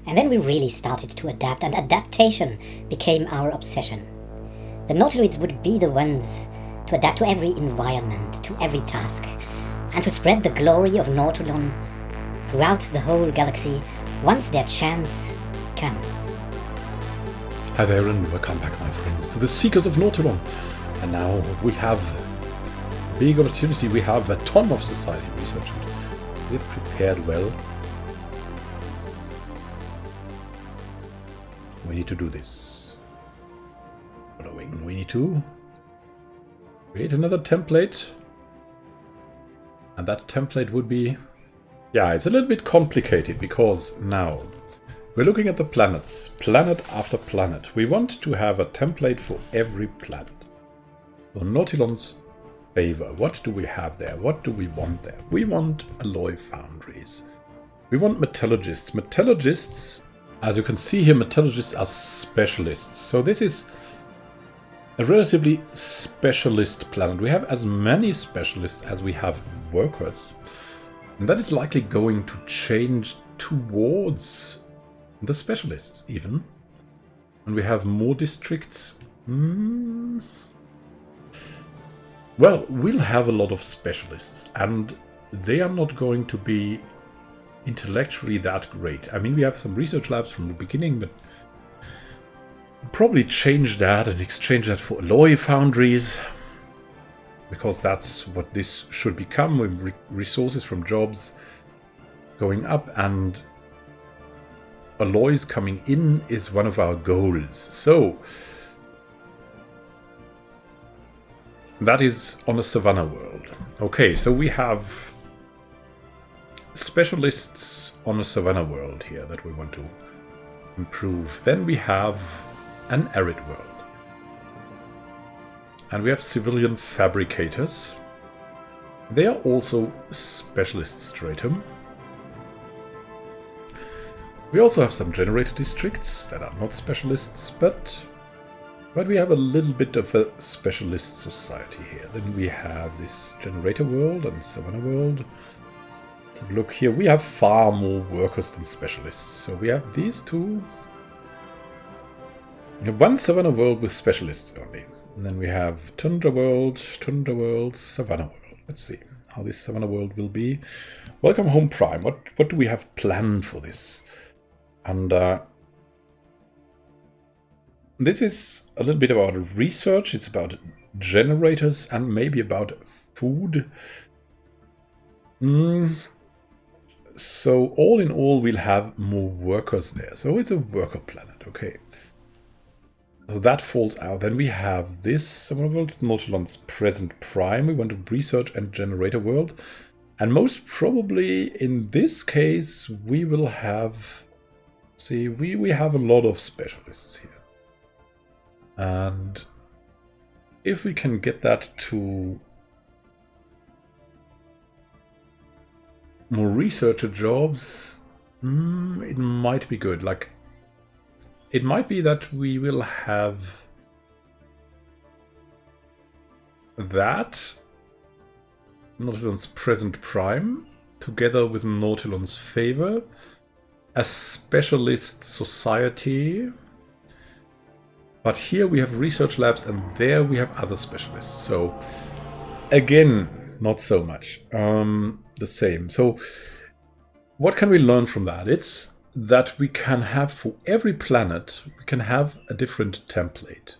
And then we really started to adapt, and adaptation became our obsession. The Nautiloids would be the ones to adapt to every environment, to every task, and to spread the glory of Nautilon throughout the whole galaxy once their chance comes. Hi there and welcome back, my friends, to the Seekers of Nautilon. And now we have a big opportunity. We have a ton of society research and we've prepared well. We need to do this. Following, we need to create another template. And that template would be... Yeah, it's a little bit complicated because now we're looking at the planets, planet after planet. We want to have a template for every planet. So Nautilon's favor, what do we have there? What do we want there? We want alloy foundries. We want metallurgists. Metallurgists, as you can see here, metallurgists are specialists. So this is a relatively specialist planet. We have as many specialists as we have workers. And that is likely going to change towards the specialists even. And we have more districts. Well, we'll have a lot of specialists and they are not going to be intellectually that great. I mean, we have some research labs from the beginning, but probably change that and exchange that for alloy foundries, because that's what this should become, with resources from jobs going up and alloys coming in is one of our goals. So that is on a savanna world. Okay, so we have specialists on a savanna world here that we want to improve. Then we have an arid world. And we have civilian fabricators. They are also specialist stratum. We also have some generator districts that are not specialists, but we have a little bit of a specialist society here. Then we have this generator world and savanna world. So look here, we have far more workers than specialists. So we have these two. We have one savanna world with specialists only. And then we have Tundra World, Savannah World. Let's see how this Savannah World will be. Welcome home, Prime. What do we have planned for this? And this is a little bit about research. It's about generators and maybe about food. So all in all, we'll have more workers there. So it's a worker planet, okay. So that falls out. Then we have this Savannah World, Nautilon's present prime. We want to research and generator world. And most probably in this case, we will have... See, we have a lot of specialists here. And if we can get that to more researcher jobs, it might be good. Like, it might be that we will have that, Nautilon's present prime, together with Nautilon's favor, a specialist society. But here we have research labs and there we have other specialists. So again, not so much. The same. So what can we learn from that? It's that we can have, for every planet, we can have a different template.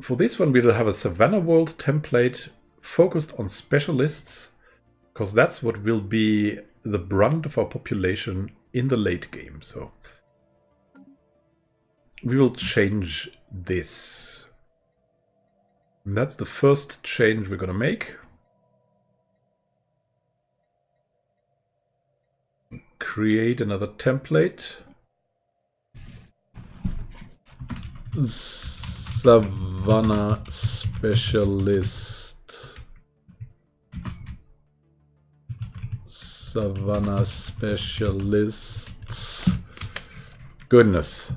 For this one, we'll have a Savannah World template focused on specialists, because that's what will be the brunt of our population in the late game. So we will change this. And that's the first change we're going to make. Create another template. Savannah Specialist. Savannah Specialists. Goodness.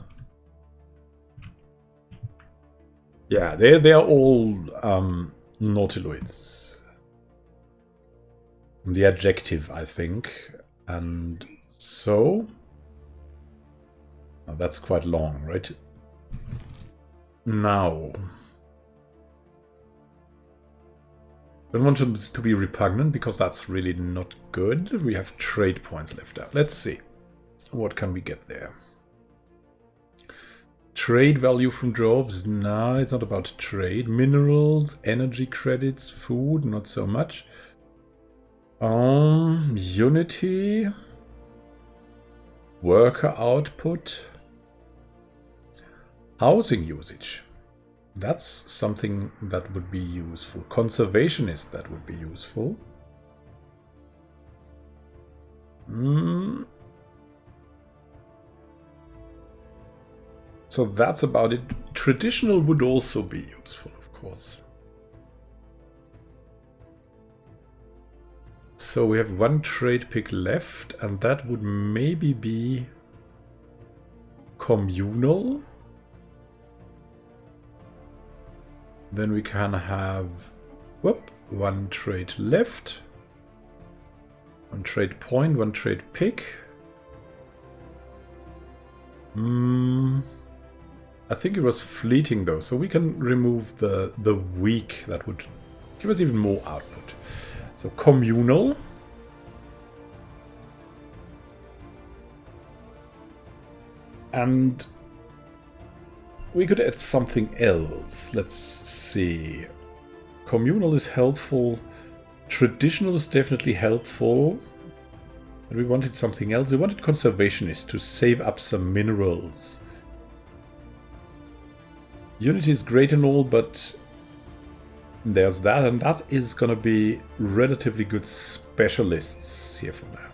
Yeah, they are all Nautiloids. The adjective, I think. And so Oh, that's quite long, right? Now, don't want to be repugnant because that's really not good. We have trade points left out. Let's see. What can we get there? Trade value from jobs? No, it's not about trade. Minerals, energy credits, food, not so much. Unity. Worker output. Housing usage. That's something that would be useful. Conservationist, that would be useful. So that's about it. Traditional would also be useful, of course. So we have one trade pick left, and that would maybe be communal. Then we can have one trade left, one trade point, one trade pick. I think it was fleeting though, so we can remove the weak. That would give us even more output. So communal. And we could add something else. Let's see. Communal is helpful. Traditional is definitely helpful. But we wanted something else. We wanted conservationist to save up some minerals. Unity is great and all, but there's that, and that is gonna be relatively good specialists here for now.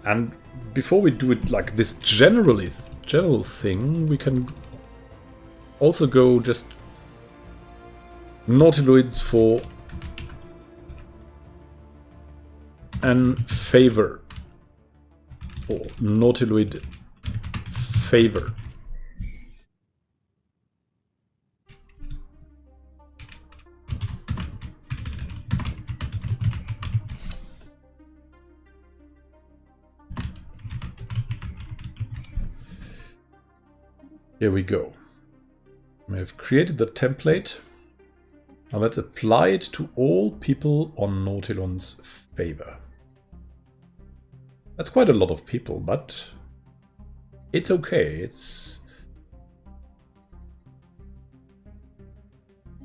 And before we do it like this general thing, we can also go just Nautiloids for an favor, or Nautiloid favor. Here we go. We have created the template. Now let's apply it to all people on Nautilon's favor. That's quite a lot of people, but it's okay. It's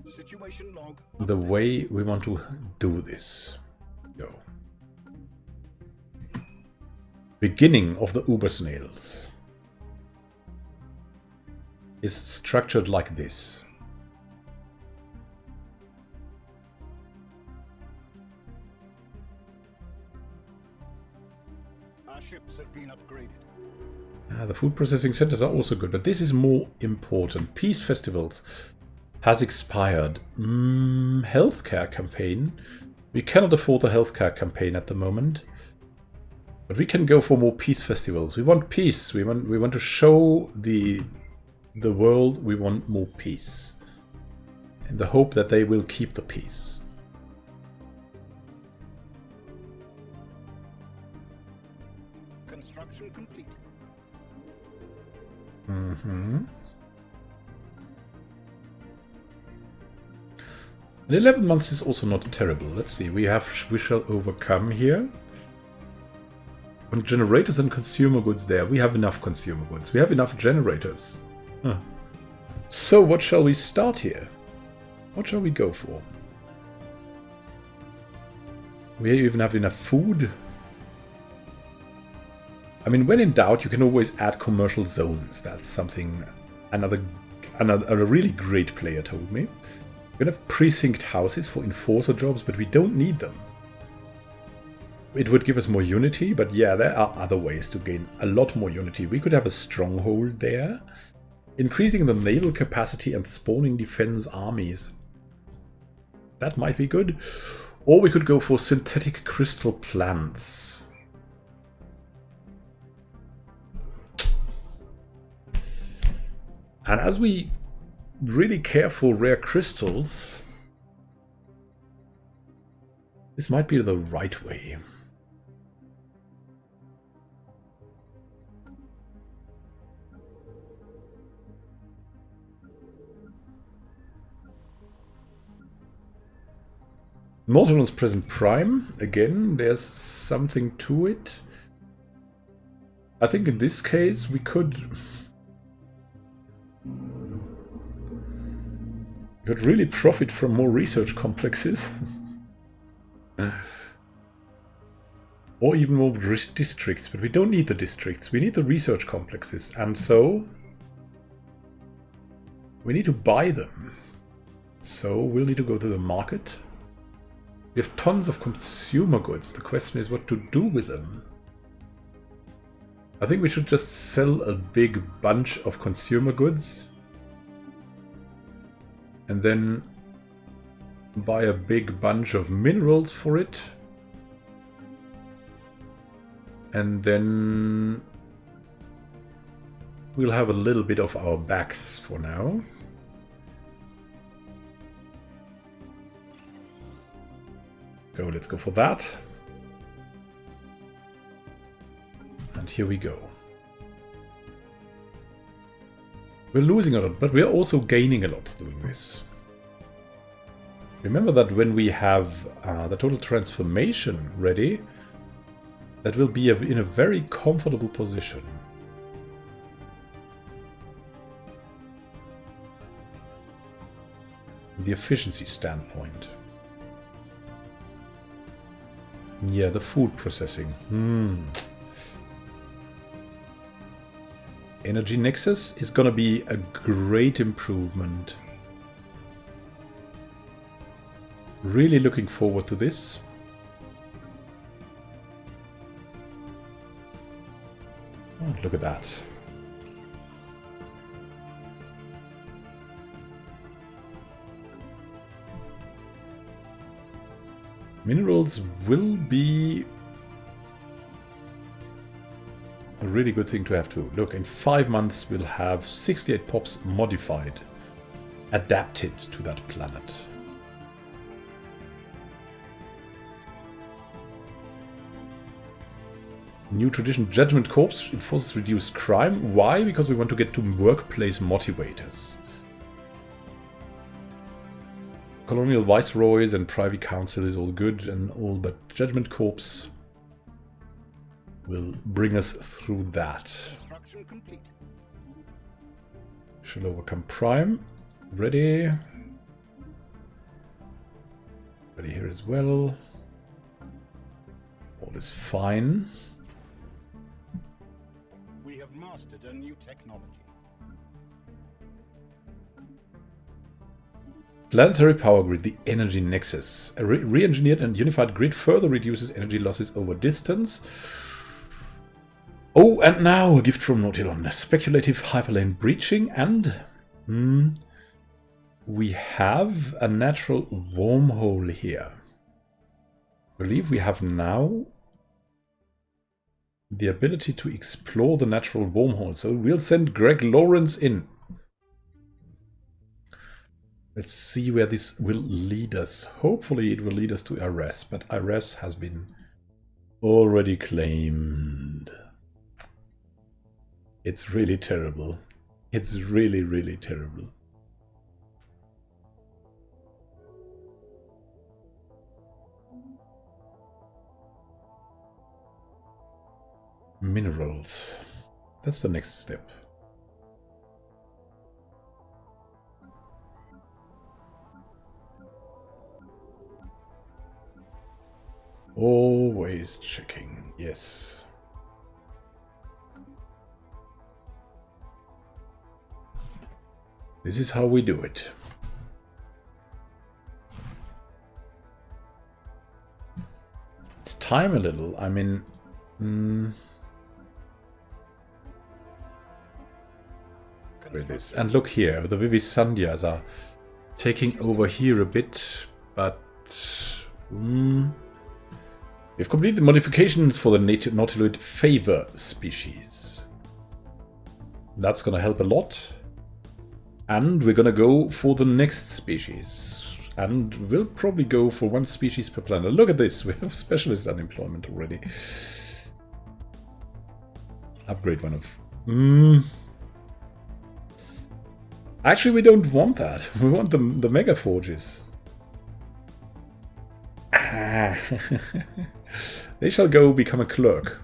situation log. The way we want to do this. Go. Beginning of the Uber Snails is structured like this. Our ships have been upgraded. The food processing centers are also good, but this is more important. Peace festivals has expired. Healthcare campaign. We cannot afford a healthcare campaign at the moment. But we can go for more peace festivals. We want peace. We want to show the world we want more peace. In the hope that they will keep the peace. Construction complete. And 11 months is also not terrible. Let's see. We shall overcome here. On generators and consumer goods there. We have enough consumer goods. We have enough generators. Huh. So what shall we start here? What shall we go for? We even have enough food. I mean, when in doubt, you can always add commercial zones. That's something a really great player told me. We can have precinct houses for enforcer jobs, but we don't need them. It would give us more unity, but yeah, there are other ways to gain a lot more unity. We could have a stronghold there. Increasing the naval capacity and spawning defense armies. That might be good. Or we could go for synthetic crystal plants. And as we really care for rare crystals, this might be the right way. Nautilon's present prime. Again, there's something to it. I think in this case we could really profit from more research complexes. Or even more districts, but we don't need the districts, we need the research complexes, and so we need to buy them. So we'll need to go to the market. We have tons of consumer goods, the question is what to do with them. I think we should just sell a big bunch of consumer goods and then buy a big bunch of minerals for it. And then we'll have a little bit of our backs for now. Let's go for that. And here we go. We're losing a lot, but we're also gaining a lot doing this. Remember that when we have the total transformation ready, that will be in a very comfortable position. The efficiency standpoint. Yeah, the food processing. Energy Nexus is gonna be a great improvement. Really looking forward to this. Oh, look at that. Minerals will be a really good thing to have too. Look, in 5 months we'll have 68 pops modified, adapted to that planet. New tradition, Judgment Corps enforces reduced crime. Why? Because we want to get to workplace motivators. Colonial viceroys and privy council is all good and all, but Judgment Corps will bring us through that. Construction complete. Shall overcome prime. Ready. Ready here as well. All is fine. We have mastered a new technology. Planetary power grid, the energy nexus. A re-engineered and unified grid further reduces energy losses over distance. Oh, and now a gift from Nautilon. Speculative hyperlane breaching, and we have a natural wormhole here. I believe we have now the ability to explore the natural wormhole. So we'll send Greg Lawrence in. Let's see where this will lead us. Hopefully it will lead us to Ares, but Ares has been already claimed. It's really terrible. It's really, really terrible. Minerals. That's the next step. Always checking, yes. This is how we do it. It's time a little, I mean... with this. And look here, the Vivisandias are taking over here a bit, but... we've completed the modifications for the Nautiloid favor species. That's gonna help a lot. And we're gonna go for the next species. And we'll probably go for 1 species per planet. Look at this, we have specialist unemployment already. Upgrade one of... Actually, we don't want that. We want the mega forges. Ah. They shall go become a clerk.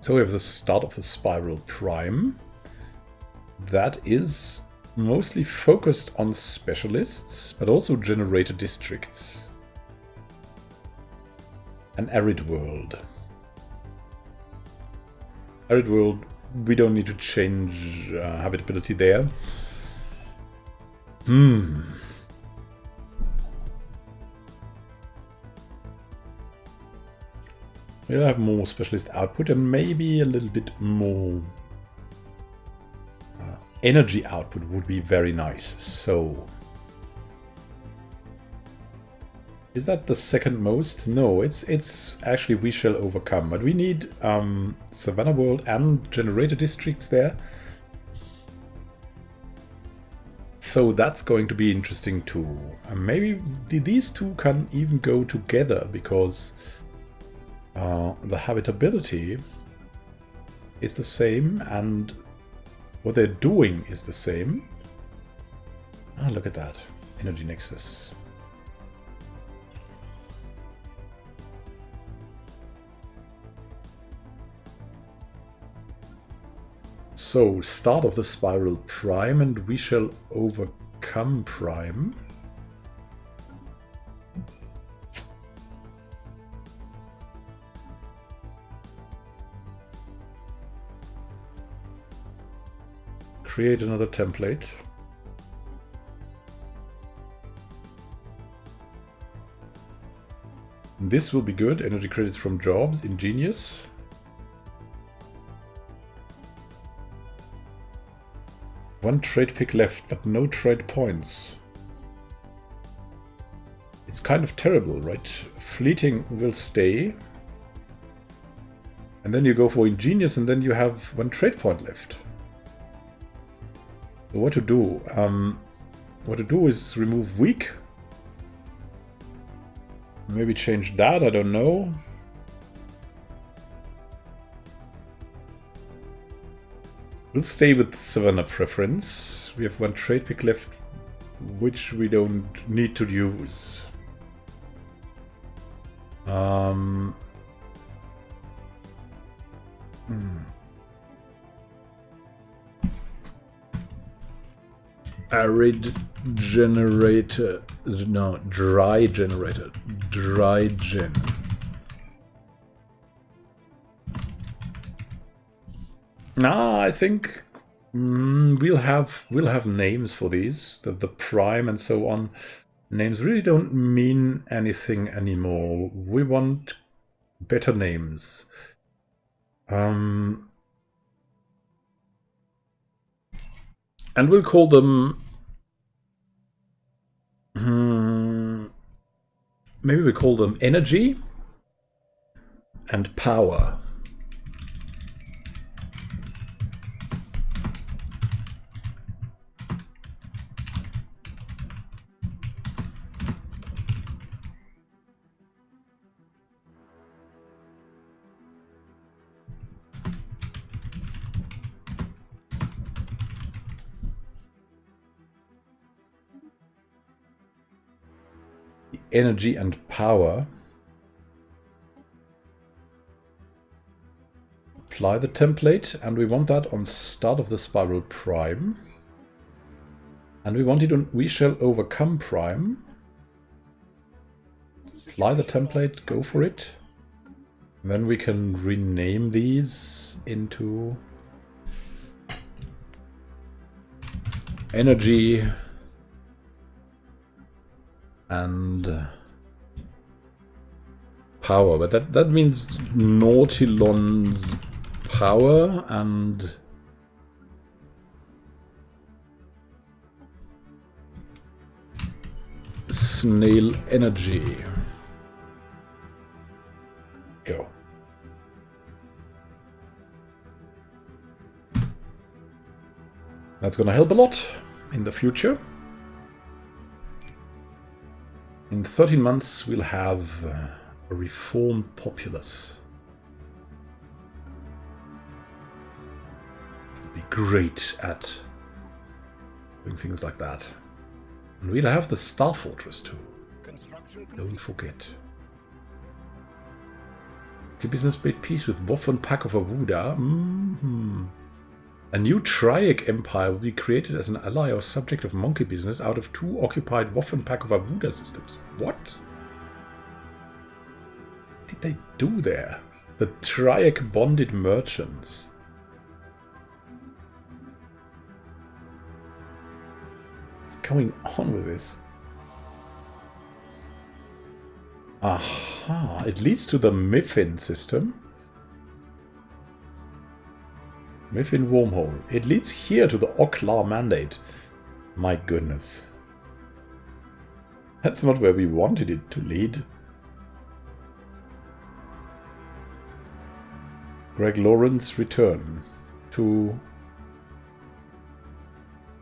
So we have the start of the Spiral Prime. That is mostly focused on specialists, but also generator districts. An arid world. Arid world, we don't need to change habitability there. We'll have more specialist output and maybe a little bit more energy output would be very nice. So, is that the second most? No, it's actually we shall overcome. But we need Savannah World and generator districts there. So that's going to be interesting too. Maybe these two can even go together because the habitability is the same and what they're doing is the same. Ah, look at that. Energy Nexus. So, start of the Spiral Prime and we shall overcome Prime. Create another template. This will be good. Energy credits from jobs. Ingenious. One trade pick left, but no trade points. It's kind of terrible, right? Fleeting will stay. And then you go for Ingenious and then you have one trade point left. So what to do? What to do is remove weak. Maybe change that, I don't know. We'll stay with Savannah preference. We have one trade pick left, which we don't need to use. Arid generator, no, dry generator, dry gen. Nah, I think we'll have names for these. The prime and so on. Names really don't mean anything anymore. We want better names. And we'll call them... maybe we call them energy and power. Energy and power. Apply the template, and we want that on start of the Spiral Prime. And we want it on we shall overcome Prime. Apply the template, go for it. And then we can rename these into energy and power, but that means Nautilon's power and snail energy. Go. That's gonna help a lot in the future. In 13 months, we'll have a reformed populace. It'll be great at doing things like that. And we'll have the Star Fortress too. Construction complete. Don't forget. Okay, business made peace with Woff and Pack of Awuda. A new Triac empire will be created as an ally or subject of monkey business out of 2 occupied Woff and Pack of Awuda systems. What? What did they do there? The Triac bonded merchants. What's going on with this? Aha, it leads to the Miffin system. Miffin wormhole. It leads here to the Oklar mandate. My goodness. That's not where we wanted it to lead. Greg Lawrence return to...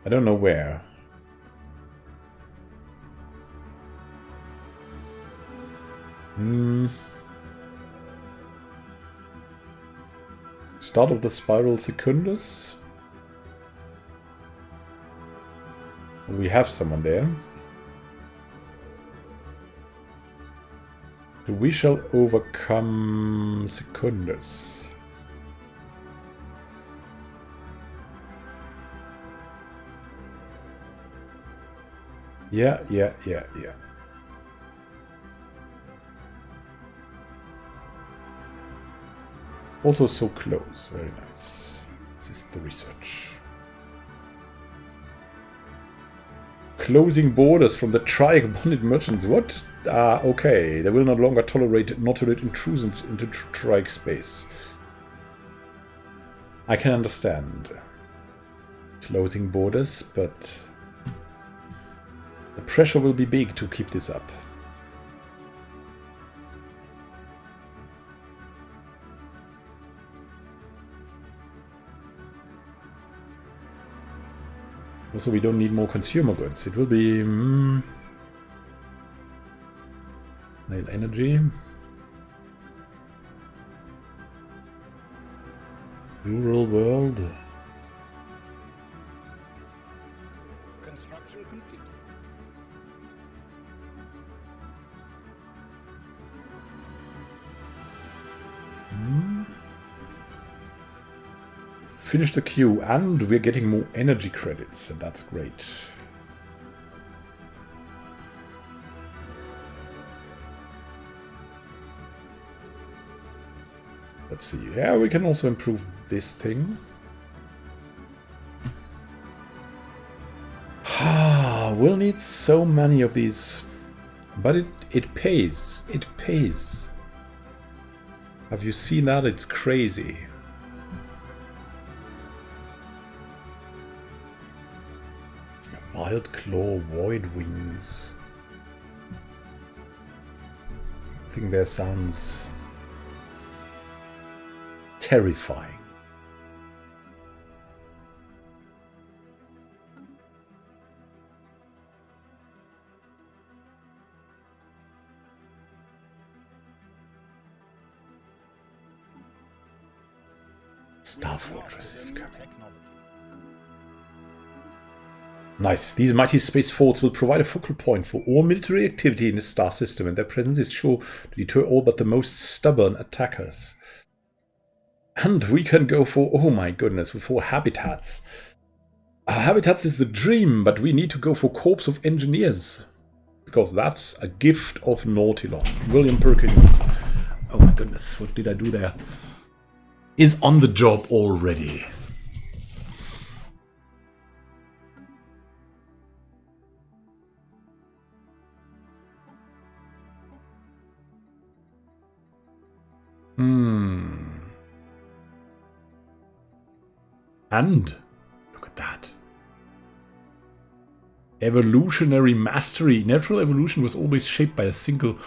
I don't know where. Start of the Spiral Secundus. We have someone there. We shall overcome Secundus. Yeah. Also so close. Very nice. This is the research. Closing borders from the Triac bonded merchants. What? Okay. They will no longer tolerate intrusions into Triac space. I can understand. Closing borders, but the pressure will be big to keep this up. Also, we don't need more consumer goods. It will be... Nail energy. Rural world. Construction complete. Finish the queue, and we're getting more energy credits, and that's great. Let's see. Yeah, we can also improve this thing. We'll need so many of these, but it pays. It pays. Have you seen that? It's crazy. Wild Claw Void Wings. I think that sounds terrifying. Star Fortress is coming. Nice. These mighty space forts will provide a focal point for all military activity in the star system, and their presence is sure to deter all but the most stubborn attackers. And we can go for, oh my goodness, for habitats. Habitats is the dream, but we need to go for Corps of Engineers, because that's a gift of Nautilon. William Perkins, oh my goodness, what did I do there? Is on the job already. And look at that. Evolutionary mastery. Natural evolution was always shaped by a single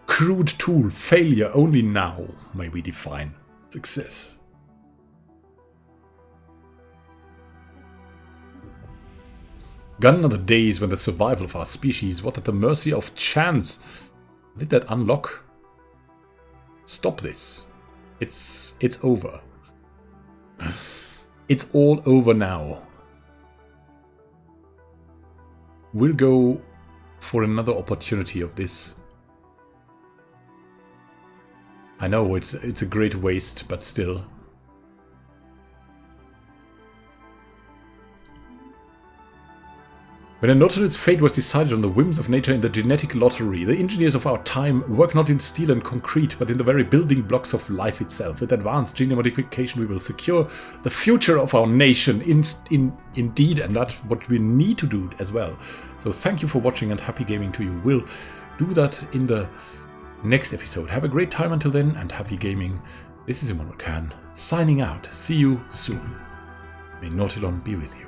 crude tool. Failure only now may we define success. Gone are the days when the survival of our species was at the mercy of chance. Did that unlock? Stop this. It's over. It's all over now. We'll go for another opportunity of this. I know it's a great waste, but still. When a Nautiloid's fate was decided on the whims of nature in the genetic lottery, the engineers of our time work not in steel and concrete, but in the very building blocks of life itself. With advanced gene modification, we will secure the future of our nation, indeed, and that's what we need to do as well. So thank you for watching and happy gaming to you. We'll do that in the next episode. Have a great time until then, and happy gaming. This is Immanuel signing out. See you soon. May Nautilon be with you.